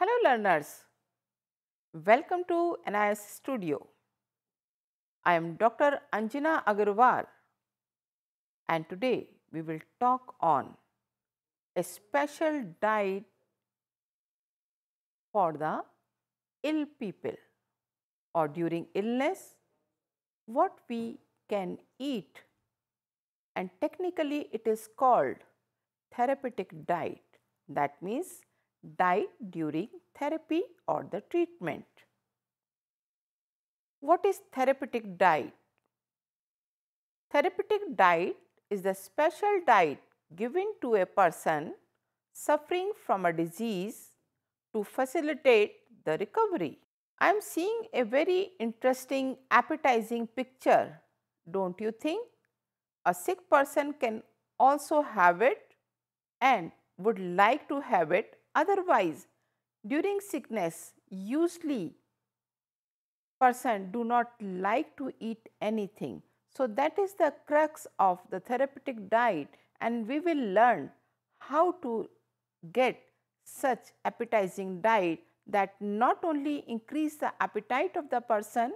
Hello learners, welcome to NIS Studio. I am Dr. Anjana Agarwal and today we will talk on a special diet for the ill people or during illness, what we can eat, and technically it is called therapeutic diet. That means diet during therapy or the treatment. What is therapeutic diet? Therapeutic diet is the special diet given to a person suffering from a disease to facilitate the recovery. I am seeing a very interesting, appetizing picture, don't you think? A sick person can also have it and would like to have it. Otherwise, during sickness, usually person do not like to eat anything. So that is the crux of the therapeutic diet, and we will learn how to get such appetizing diet that not only increase the appetite of the person,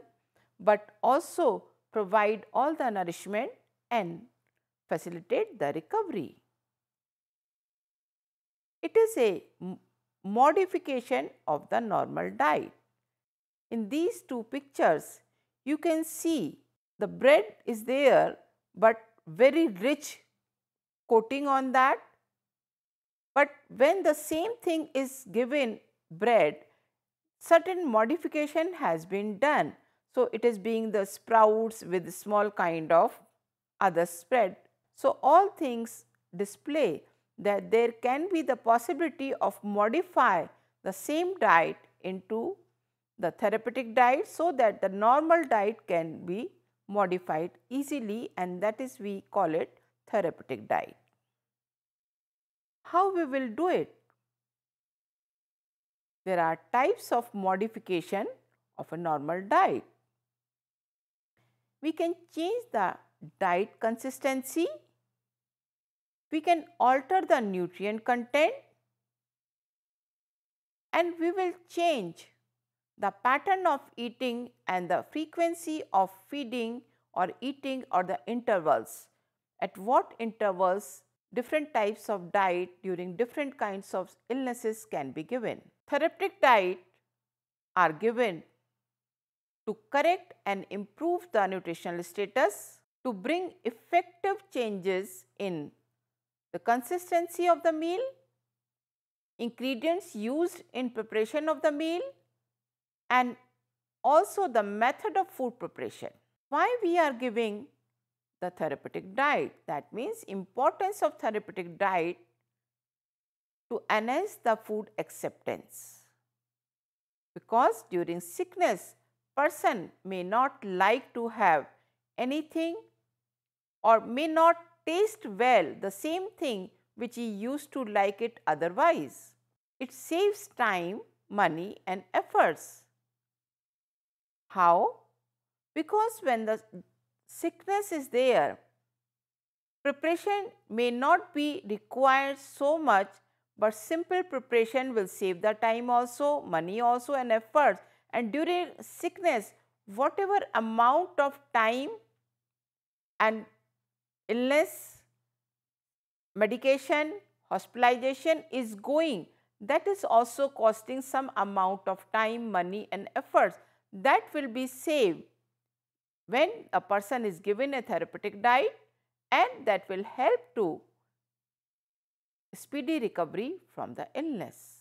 but also provide all the nourishment and facilitate the recovery. It is a modification of the normal diet. In these two pictures, you can see the bread is there, but very rich coating on that. But when the same thing is given bread, certain modification has been done. So it is being the sprouts with small kind of other spread. So all things display that there can be the possibility of modify the same diet into the therapeutic diet, so that the normal diet can be modified easily, and that is we call it therapeutic diet. How we will do it? There are types of modification of a normal diet. We can change the diet consistency, we can alter the nutrient content, and we will change the pattern of eating and the frequency of feeding or eating or the intervals. At what intervals different types of diet during different kinds of illnesses can be given. Therapeutic diet are given to correct and improve the nutritional status, to bring effective changes in the consistency of the meal, ingredients used in preparation of the meal, and also the method of food preparation. Why we are giving the therapeutic diet? That means importance of therapeutic diet to enhance the food acceptance. Because during sickness, person may not like to have anything or may not taste well the same thing which he used to like it otherwise. It saves time, money and efforts. How? Because when the sickness is there, preparation may not be required so much, but simple preparation will save the time also, money also and efforts. And during sickness, whatever amount of time and illness, medication, hospitalization is going, that is also costing some amount of time, money and efforts. That will be saved when a person is given a therapeutic diet, and that will help to speedy recovery from the illness.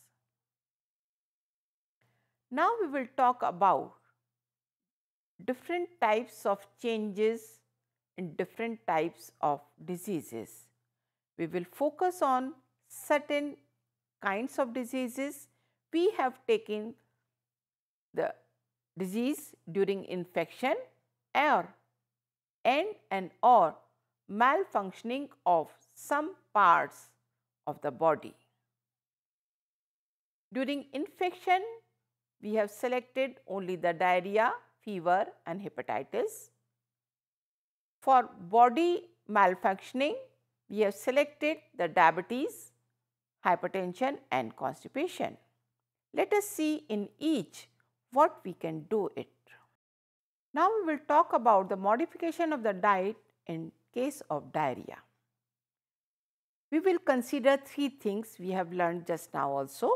Now we will talk about different types of changes in different types of diseases. We will focus on certain kinds of diseases. We have taken the disease during infection or or malfunctioning of some parts of the body. During infection, we have selected only the diarrhea, fever and hepatitis. For body malfunctioning, we have selected the diabetes, hypertension and constipation. Let us see in each what we can do it. Now we will talk about the modification of the diet in case of diarrhea. We will consider three things we have learned just now also.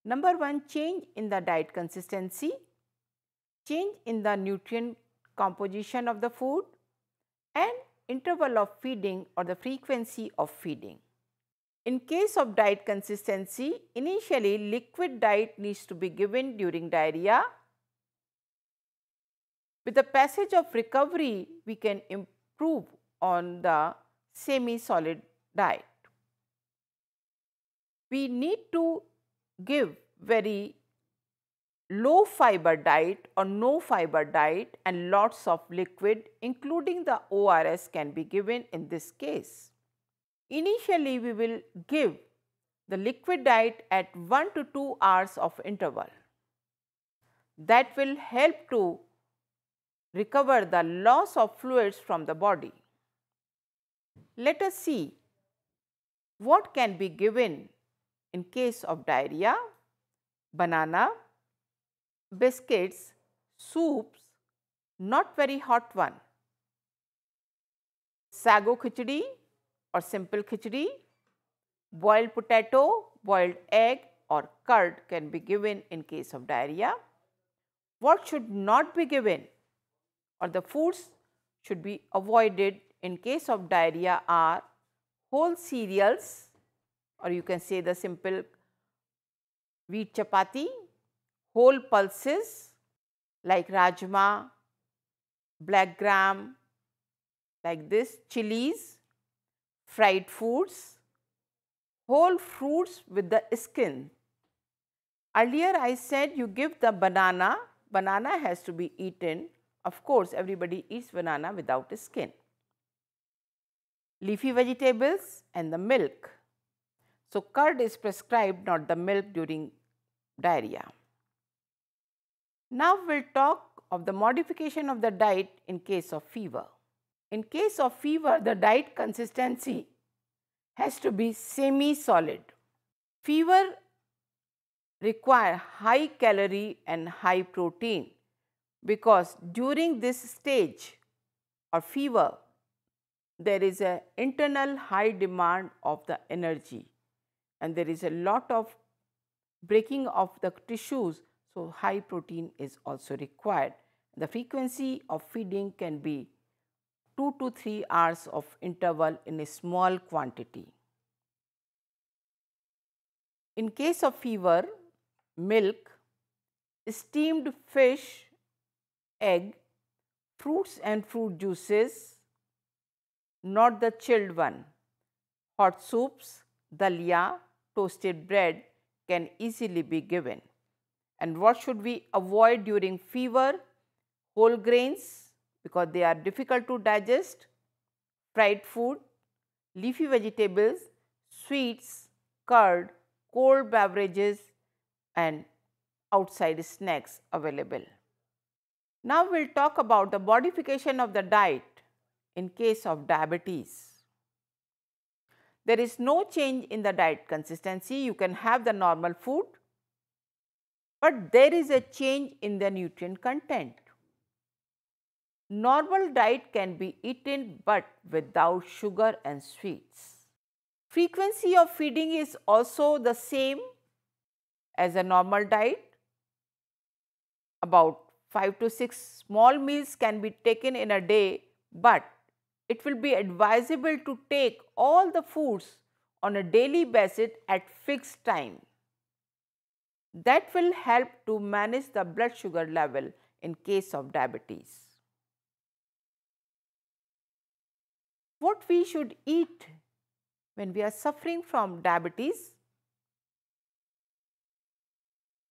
Number one, change in the diet consistency, change in the nutrient composition of the food, and interval of feeding or the frequency of feeding. In case of diet consistency, initially liquid diet needs to be given during diarrhea. With the passage of recovery, we can improve on the semi-solid diet. We need to give very low fiber diet or no fiber diet, and lots of liquid including the ORS can be given in this case. Initially, we will give the liquid diet at 1 to 2 hours of interval. That will help to recover the loss of fluids from the body. Let us see what can be given in case of diarrhea: banana, biscuits, soups, not very hot one, sago khichdi or simple khichdi, boiled potato, boiled egg or curd can be given in case of diarrhea. What should not be given or the foods should be avoided in case of diarrhea are whole cereals, or you can say the simple wheat chapati, whole pulses like rajma, black gram, like this, chilies, fried foods, whole fruits with the skin. Earlier I said you give the banana, banana has to be eaten. Of course, everybody eats banana without skin. Leafy vegetables and the milk. So, curd is prescribed, not the milk, during diarrhea. Now, we will talk of the modification of the diet in case of fever. In case of fever, the diet consistency has to be semi-solid. Fever require high calorie and high protein, because during this stage or fever, there is an internal high demand of the energy and there is a lot of breaking of the tissues, so high protein is also required. The frequency of feeding can be 2 to 3 hours of interval in a small quantity. In case of fever, milk, steamed fish, egg, fruits and fruit juices, not the chilled one, hot soups, dalia, toasted bread can easily be given. And what should we avoid during fever? Whole grains, because they are difficult to digest, fried food, leafy vegetables, sweets, curd, cold beverages and outside snacks available. Now we will talk about the modification of the diet in case of diabetes. There is no change in the diet consistency. You can have the normal food, but there is a change in the nutrient content. Normal diet can be eaten but without sugar and sweets. Frequency of feeding is also the same as a normal diet. About 5 to 6 small meals can be taken in a day, but it will be advisable to take all the foods on a daily basis at fixed time. That will help to manage the blood sugar level in case of diabetes. What we should eat when we are suffering from diabetes?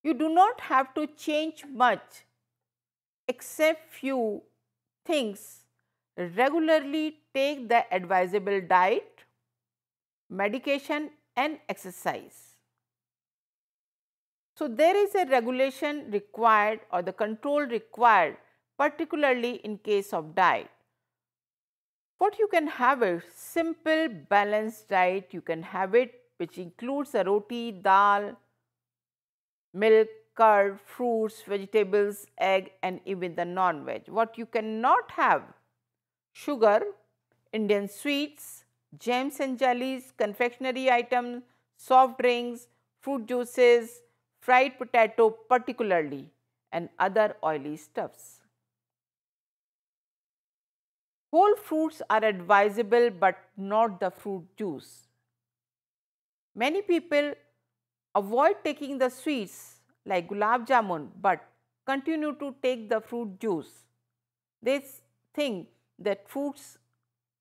You do not have to change much except few things. Regularly take the advisable diet, medication and exercise. So, there is a regulation required or the control required, particularly in case of diet. What you can have a simple balanced diet, you can have it which includes a roti, dal, milk, curd, fruits, vegetables, egg, and even the non-veg. What you cannot have: sugar, Indian sweets, jams and jellies, confectionery items, soft drinks, fruit juices, fried potato particularly, and other oily stuffs. Whole fruits are advisable but not the fruit juice. Many people avoid taking the sweets like gulab jamun but continue to take the fruit juice. They think that fruits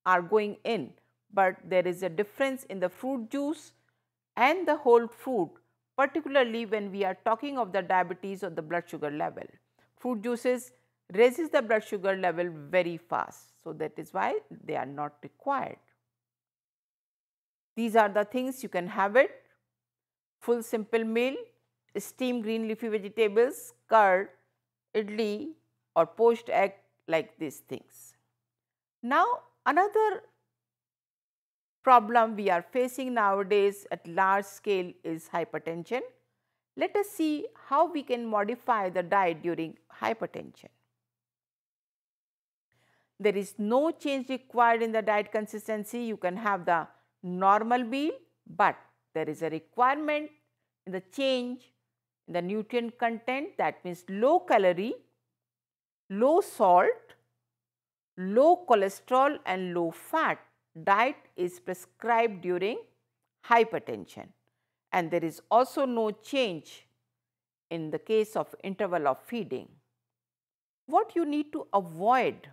are going in, but there is a difference in the fruit juice and the whole fruit, particularly when we are talking of the diabetes or the blood sugar level. Fruit juices raises the blood sugar level very fast, so that is why they are not required. These are the things you can have it: full simple meal, steamed green leafy vegetables, curd, idli or poached egg, like these things. Now, another problem we are facing nowadays at large scale is hypertension. Let us see how we can modify the diet during hypertension. There is no change required in the diet consistency. You can have the normal meal, but there is a requirement in the change in the nutrient content. That means low calorie, low salt, low cholesterol and low fat diet is prescribed during hypertension, and there is also no change in the case of interval of feeding. What you need to avoid: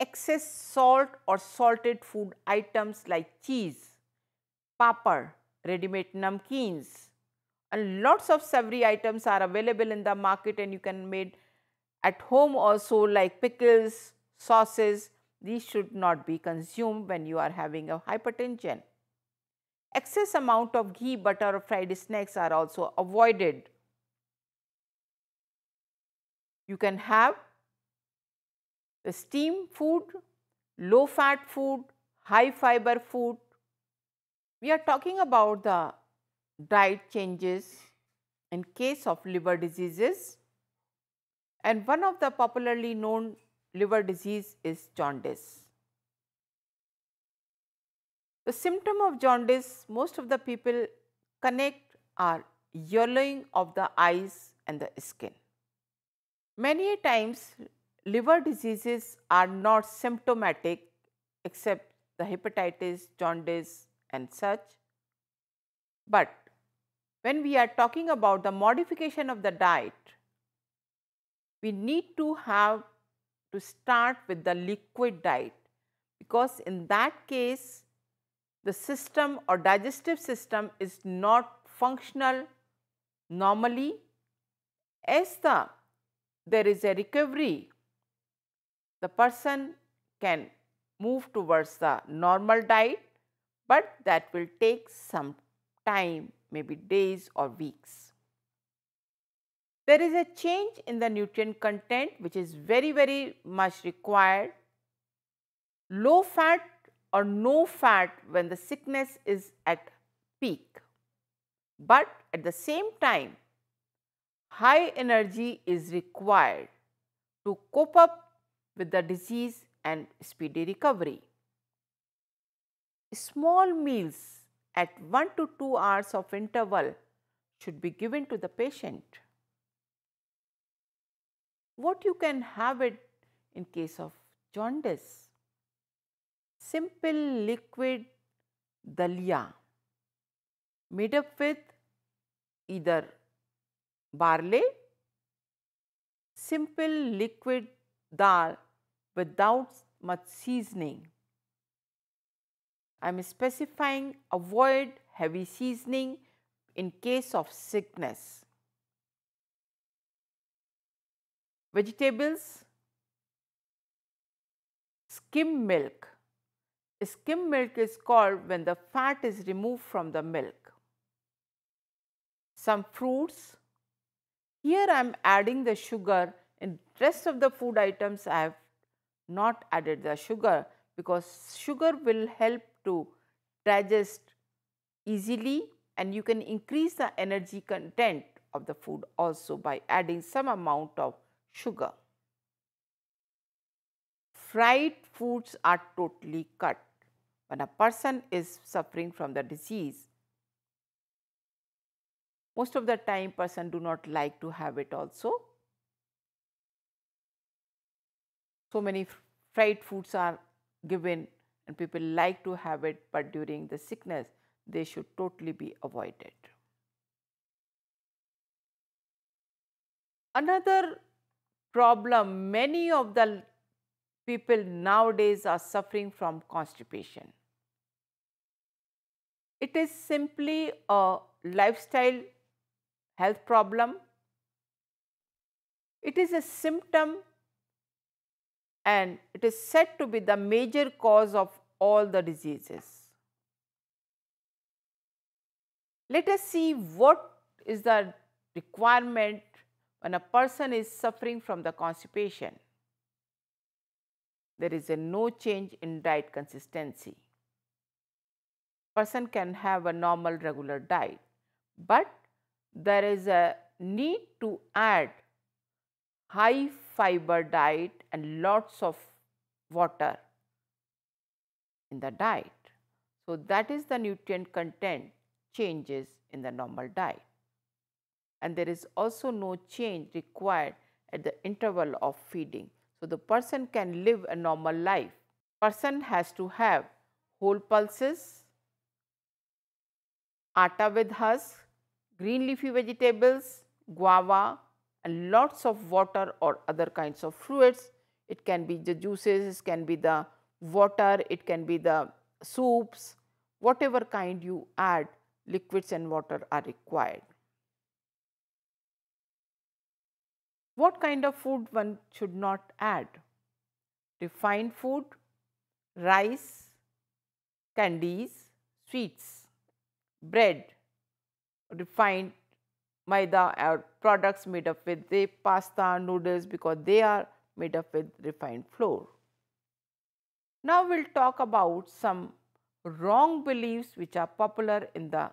excess salt or salted food items like cheese, papad, ready-made namkeens, and lots of savory items are available in the market, and you can make at home also, like pickles, sauces. These should not be consumed when you are having a hypertension. Excess amount of ghee, butter or fried snacks are also avoided. You can have the steamed food, low fat food, high fiber food. We are talking about the diet changes in case of liver diseases, and one of the popularly known liver disease is jaundice. The symptom of jaundice, most of the people connect, are yellowing of the eyes and the skin. Many times liver diseases are not symptomatic except the hepatitis, jaundice and such. But when we are talking about the modification of the diet, we need to start with the liquid diet, because in that case the system or digestive system is not functional normally. As there is a recovery, the person can move towards the normal diet, but that will take some time, maybe days or weeks. There is a change in the nutrient content which is very much required. Low fat or no fat when the sickness is at peak, but at the same time high energy is required to cope up with the disease and speedy recovery. Small meals at 1 to 2 hours of interval should be given to the patient. What you can have it in case of jaundice? Simple liquid dalia made up with either barley, simple liquid dal without much seasoning. I am specifying avoid heavy seasoning in case of sickness. Vegetables, skim milk. Skim milk is called when the fat is removed from the milk. Some fruits. Here I am adding the sugar. In rest of the food items I have not added the sugar, because sugar will help to digest easily and you can increase the energy content of the food also by adding some amount of sugar. Fried foods are totally cut. When a person is suffering from the disease, most of the time person do not like to have it also. So many fried foods are given and people like to have it, but during the sickness they should totally be avoided. Another problem, many of the people nowadays are suffering from constipation. It is simply a lifestyle health problem. It is a symptom and it is said to be the major cause of all the diseases. Let us see what is the requirement when a person is suffering from the constipation. There is a no change in diet consistency. Person can have a normal regular diet, but there is a need to add high fiber diet and lots of water in the diet. So that is the nutrient content changes in the normal diet. And there is also no change required at the interval of feeding. So the person can live a normal life. Person has to have whole pulses, atta with husk, green leafy vegetables, guava, and lots of water or other kinds of fluids. It can be the juices, it can be the water, it can be the soups, whatever kind you add, liquids and water are required. What kind of food one should not add? Refined food, rice, candies, sweets, bread, refined maida or products made up with the pasta, noodles, because they are made up with refined flour. Now we will talk about some wrong beliefs which are popular in the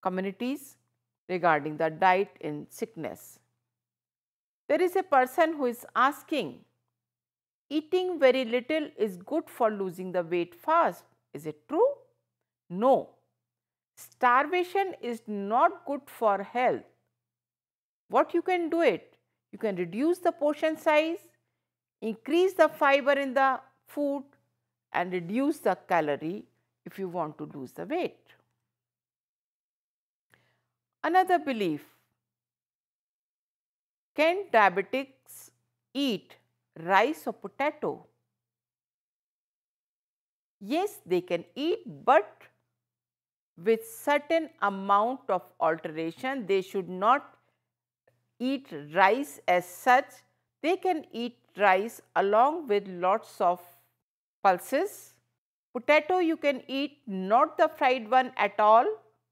communities regarding the diet in sickness. There is a person who is asking, eating very little is good for losing the weight fast. Is it true? No. Starvation is not good for health. What you can do it? You can reduce the portion size, increase the fiber in the food and reduce the calorie if you want to lose the weight. Another belief, can diabetics eat rice or potato? Yes, they can eat, but with certain amount of alteration. They should not eat rice as such. They can eat rice along with lots of pulses. Potato you can eat, not the fried one at all,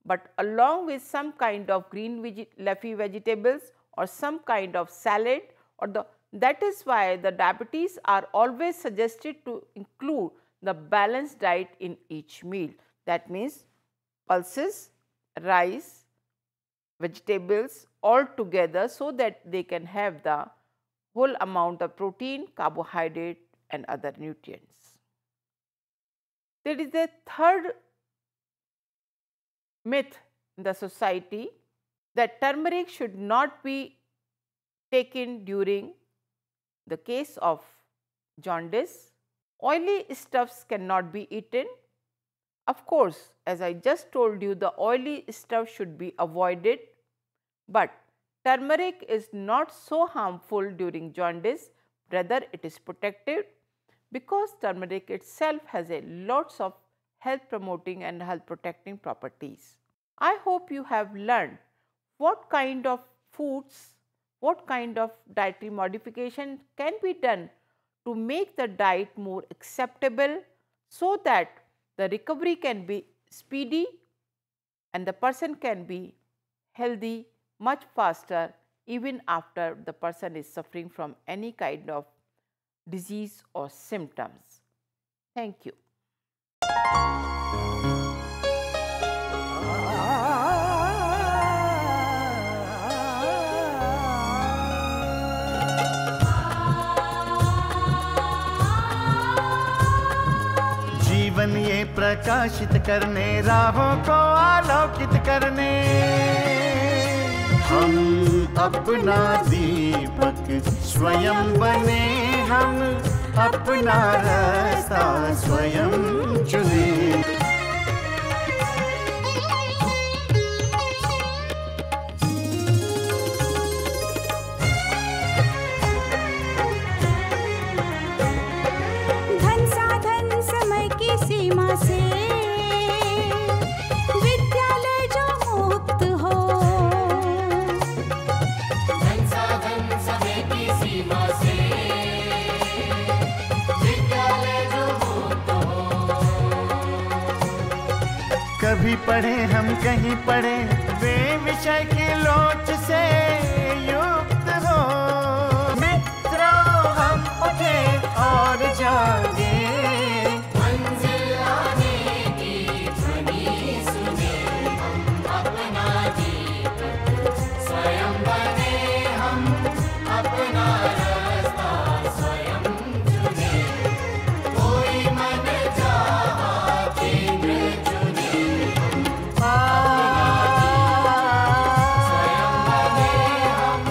but along with some kind of green leafy vegetables or some kind of salad, or that is why the diabetes are always suggested to include the balanced diet in each meal. That means pulses, rice, vegetables all together so that they can have the whole amount of protein, carbohydrate and other nutrients. There is a third myth in the society that turmeric should not be taken during the case of jaundice. Oily stuffs cannot be eaten. Of course, as I just told you, the oily stuff should be avoided, but turmeric is not so harmful during jaundice, rather it is protective because turmeric itself has a lots of health promoting and health protecting properties. I hope you have learned what kind of foods, what kind of dietary modification can be done to make the diet more acceptable so that the recovery can be speedy and the person can be healthy much faster even after the person is suffering from any kind of disease or symptoms. Thank you. प्रकाशित करने, राहों को आलोकित करने। हम अपना दीपक स्वयं बने, हम अपना रास्ता स्वयं चुने। धन साधन समय की सीमा से विद्यालय जो मुक्त हो, धन साधन समय की सीमा से विद्यालय जो मुक्त हो। कभी पढ़े हम कहीं पढ़े, वे विषय की लोच से युक्त हो। मित्रों हम उठे और जागे, मंजिल आने की ध्वनि सुने। हम अपना दीपक स्वयं बने, हम अपना रास्ता स्वयं चुने। कोई मन चाहा केंद्र चुने, स्वयं बने हम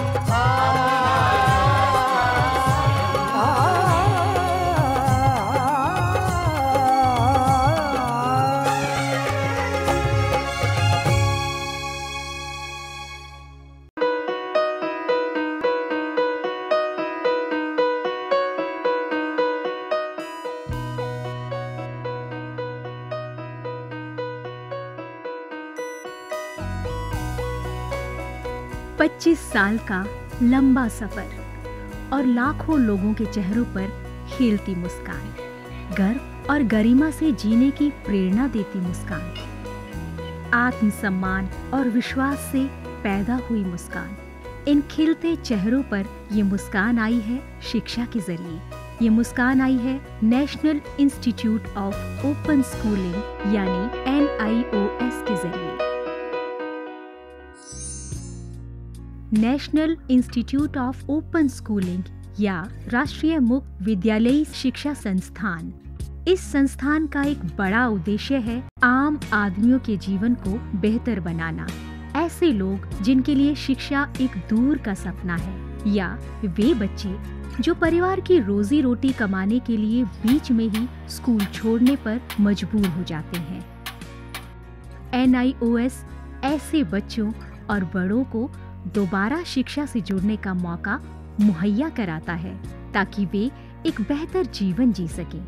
पच्चीस साल का लंबा सफर और लाखों लोगों के चेहरों पर खिलती मुस्कान, गर्व और गरिमा से जीने की प्रेरणा देती मुस्कान, आत्मसम्मान और विश्वास से पैदा हुई मुस्कान। इन खिलते चेहरों पर ये मुस्कान आई है शिक्षा के जरिए। ये मुस्कान आई है national institute of open schooling यानी NIOS के जरिए। National institute of open schooling या राष्ट्रीय मुक्त विद्यालयी शिक्षा संस्थान, इस संस्थान का एक बड़ा उद्देश्य है आम आदमियों के जीवन को बेहतर बनाना। ऐसे लोग जिनके लिए शिक्षा एक दूर का सपना है, या वे बच्चे जो परिवार की रोजी रोटी कमाने के लिए बीच में ही स्कूल छोड़ने पर मजबूर हो जाते हैं। NIOS ऐसे बच्चों और बड़ों को दोबारा शिक्षा से जुड़ने का मौका मुहैया कराता है ताकि वे एक बेहतर जीवन जी सकें।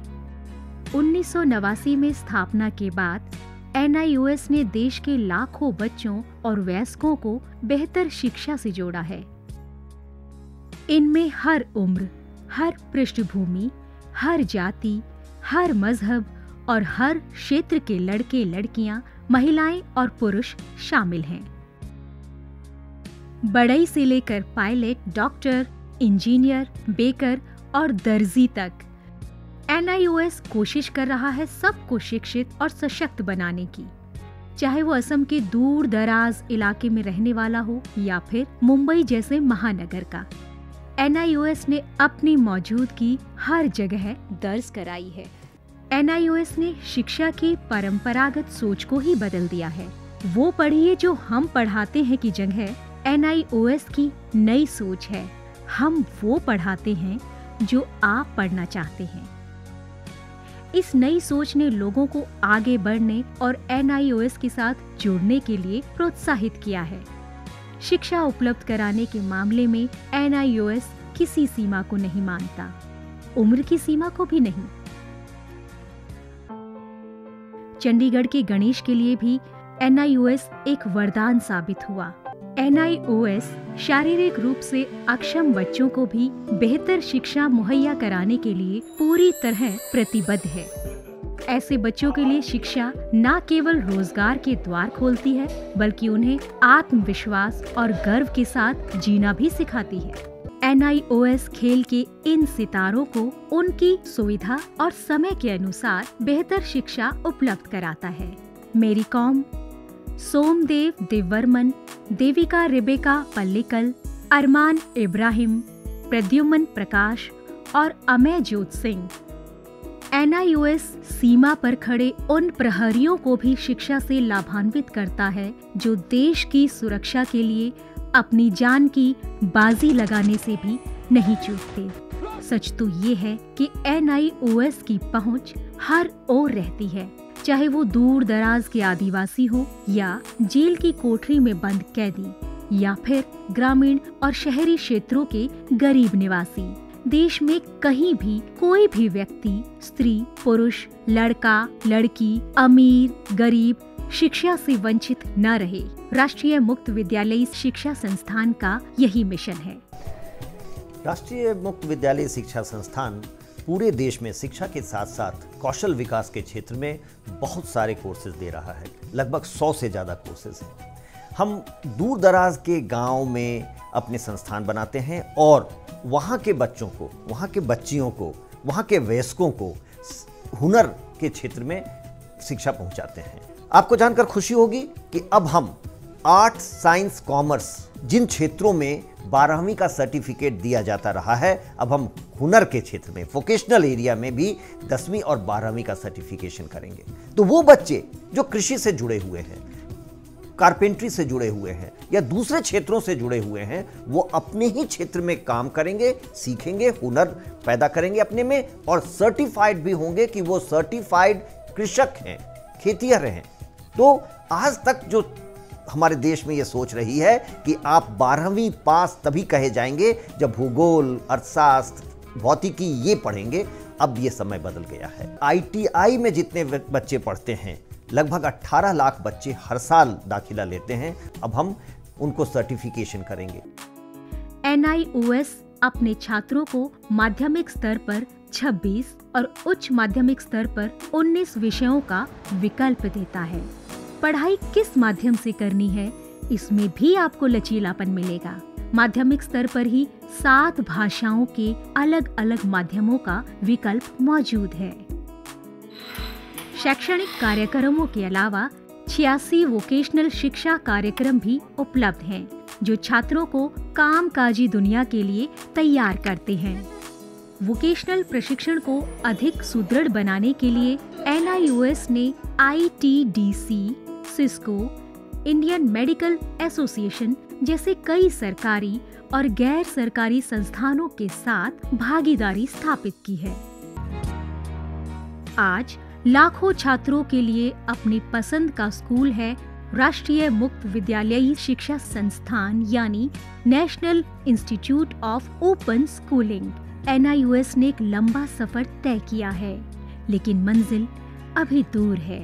1989 में स्थापना के बाद NIOS ने देश के लाखों बच्चों और वयस्कों को बेहतर शिक्षा से जोड़ा है। इनमें हर उम्र, हर पृष्ठभूमि, हर जाति, हर मजहब और हर क्षेत्र के लड़के लड़कियां, महिलाएं और पुरुष शामिल हैं। बढ़ई से लेकर पायलट, डॉक्टर, इंजीनियर, बेकर और दर्जी तक NIOS कोशिश कर रहा है सबको शिक्षित और सशक्त बनाने की, चाहे वो असम के दूर दराज इलाके में रहने वाला हो या फिर मुंबई जैसे महानगर का। NIOS ने अपनी मौजूदगी हर जगह दर्ज कराई है। NIOS ने शिक्षा की परंपरागत सोच को ही बदल दिया है। वो पढ़िए जो हम पढ़ाते हैं की जगह NIOS की नई सोच है, हम वो पढ़ाते हैं जो आप पढ़ना चाहते हैं। इस नई सोच ने लोगों को आगे बढ़ने और NIOS के साथ जुड़ने के लिए प्रोत्साहित किया है। शिक्षा उपलब्ध कराने के मामले में NIOS किसी सीमा को नहीं मानता, उम्र की सीमा को भी नहीं। चंडीगढ़ के गणेश के लिए भी NIOS एक वरदान साबित हुआ। NIOS शारीरिक रूप से अक्षम बच्चों को भी बेहतर शिक्षा मुहैया कराने के लिए पूरी तरह प्रतिबद्ध है। ऐसे बच्चों के लिए शिक्षा न केवल रोजगार के द्वार खोलती है, बल्कि उन्हें आत्मविश्वास और गर्व के साथ जीना भी सिखाती है। NIOS खेल के इन सितारों को उनकी सुविधा और समय के अनुसार बेहतर शिक्षा उपलब्ध कराता है। मेरी कॉम, सोमदेव देववर्मन, देविका रेबेका पल्लिकल, अरमान इब्राहिम, प्रद्युमन प्रकाश और अमय जोत सिंह, NIOS सीमा पर खड़े उन प्रहरियों को भी शिक्षा से लाभान्वित करता है जो देश की सुरक्षा के लिए अपनी जान की बाजी लगाने से भी नहीं चूकते। सच तो ये है कि NIOS की पहुंच हर ओर रहती है, चाहे वो दूर दराज के आदिवासी हो या जेल की कोठरी में बंद कैदी या फिर ग्रामीण और शहरी क्षेत्रों के गरीब निवासी। देश में कहीं भी कोई भी व्यक्ति, स्त्री, पुरुष, लड़का, लड़की, अमीर, गरीब शिक्षा से वंचित न रहे। राष्ट्रीय मुक्त विद्यालयी शिक्षा संस्थान का यही मिशन है। राष्ट्रीय मुक्त विद्यालयी शिक्षा संस्थान पूरे देश में शिक्षा के साथ साथ कौशल विकास के क्षेत्र में बहुत सारे कोर्सेज दे रहा है। लगभग 100 से ज़्यादा कोर्सेज हैं। हम दूर दराज के गांव में अपने संस्थान बनाते हैं और वहाँ के बच्चों को, वहाँ के बच्चियों को, वहाँ के वयस्कों को हुनर के क्षेत्र में शिक्षा पहुँचाते हैं। आपको जानकर खुशी होगी कि अब हम आर्ट, साइंस, कॉमर्स जिन क्षेत्रों में 12वीं का सर्टिफिकेट दिया जाता रहा है, अब हम हुनर के क्षेत्र में, वोकेशनल एरिया में भी 10वीं और 12वीं का सर्टिफिकेशन करेंगे। तो वो बच्चे जो कृषि से जुड़े हुए हैं, कारपेंट्री से जुड़े हुए हैं या दूसरे क्षेत्रों से जुड़े हुए हैं, वो अपने ही क्षेत्र में काम करेंगे, सीखेंगे, हुनर पैदा करेंगे अपने में और सर्टिफाइड भी होंगे कि वो सर्टिफाइड कृषक हैं, खेतिहर हैं। तो आज तक जो हमारे देश में ये सोच रही है कि आप 12वीं पास तभी कहे जाएंगे जब भूगोल, अर्थशास्त्र, भौतिकी ये पढ़ेंगे, अब ये समय बदल गया है। ITI में जितने बच्चे पढ़ते हैं, लगभग 18 लाख बच्चे हर साल दाखिला लेते हैं। अब हम उनको सर्टिफिकेशन करेंगे। NIOS अपने छात्रों को माध्यमिक स्तर पर 26 और उच्च माध्यमिक स्तर पर 19 विषयों का विकल्प देता है। पढ़ाई किस माध्यम से करनी है, इसमें भी आपको लचीलापन मिलेगा। माध्यमिक स्तर पर ही 7 भाषाओं के अलग अलग माध्यमों का विकल्प मौजूद है। शैक्षणिक कार्यक्रमों के अलावा 86 वोकेशनल शिक्षा कार्यक्रम भी उपलब्ध हैं, जो छात्रों को कामकाजी दुनिया के लिए तैयार करते हैं। वोकेशनल प्रशिक्षण को अधिक सुदृढ़ बनाने के लिए NIOS ने ITDC, Cisco, Indian medical association जैसे कई सरकारी और गैर सरकारी संस्थानों के साथ भागीदारी स्थापित की है। आज लाखों छात्रों के लिए अपनी पसंद का स्कूल है राष्ट्रीय मुक्त विद्यालयी शिक्षा संस्थान यानी national institute of open schooling. NIOS ने एक लंबा सफर तय किया है, लेकिन मंजिल अभी दूर है।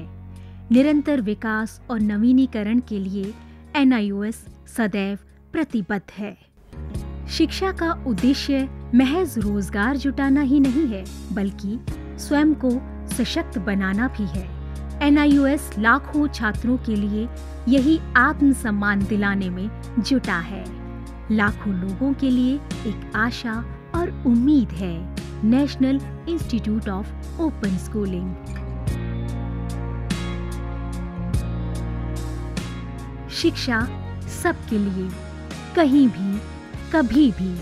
निरंतर विकास और नवीनीकरण के लिए NIOS सदैव प्रतिबद्ध है। शिक्षा का उद्देश्य महज रोजगार जुटाना ही नहीं है, बल्कि स्वयं को सशक्त बनाना भी है। NIOS लाखों छात्रों के लिए यही आत्मसम्मान दिलाने में जुटा है। लाखों लोगों के लिए एक आशा और उम्मीद है। National institute of open schooling. शिक्षा सबके लिए, कहीं भी, कभी भी।